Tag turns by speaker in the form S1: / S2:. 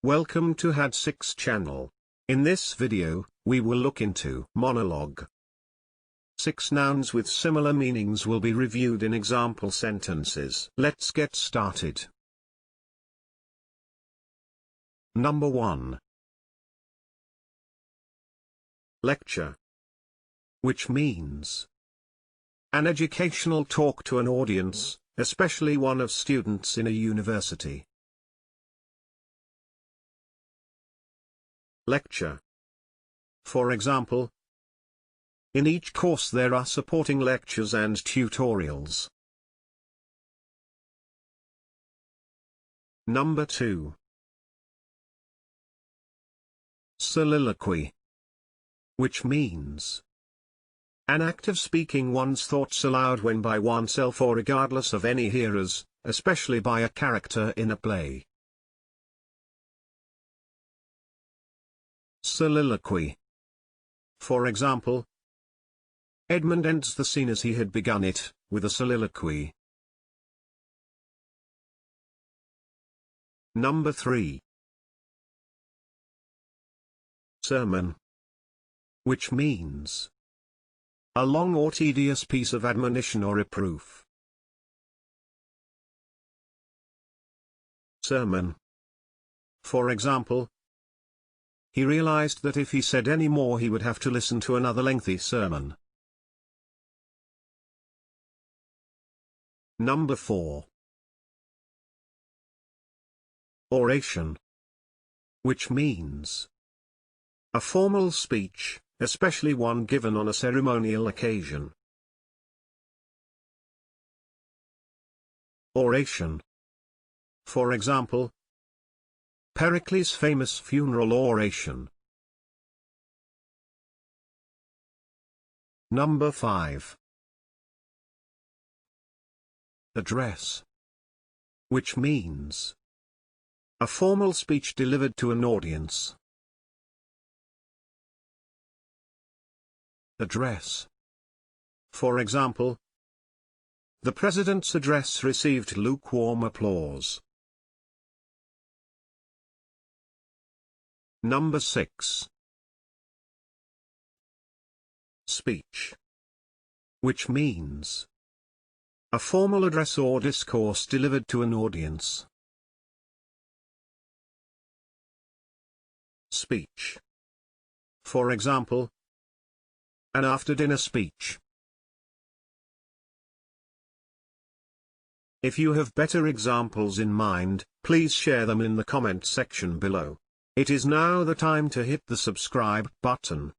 S1: Welcome to Had6 channel. In this video, we will look into monologue. 6 nouns with similar meanings will be reviewed in example sentences. Let's get started. Number 1. Lecture. Which means an educational talk to an audience, especially one of students in a university. Lecture. For example, in each course there are supporting lectures and tutorials. Number 2. Soliloquy. Which means an act of speaking one's thoughts aloud when by oneself or regardless of any hearers, especially by a character in a play. Soliloquy. For example, Edmund ends the scene as he had begun it, with a soliloquy. Number 3. Sermon. Which means a long or tedious piece of admonition or reproof. Sermon. For example, he realized that if he said any more he would have to listen to another lengthy sermon. Number 4. Oration. Which means a formal speech, especially one given on a ceremonial occasion. Oration. For example, Pericles' famous funeral oration. Number 5. Address. Which means a formal speech delivered to an audience. Address. For example, the president's address received lukewarm applause. Number 6. Speech. Which means a formal address or discourse delivered to an audience. Speech. For example, an after-dinner speech. If you have better examples in mind, please share them in the comment section below. It is now the time to hit the subscribe button.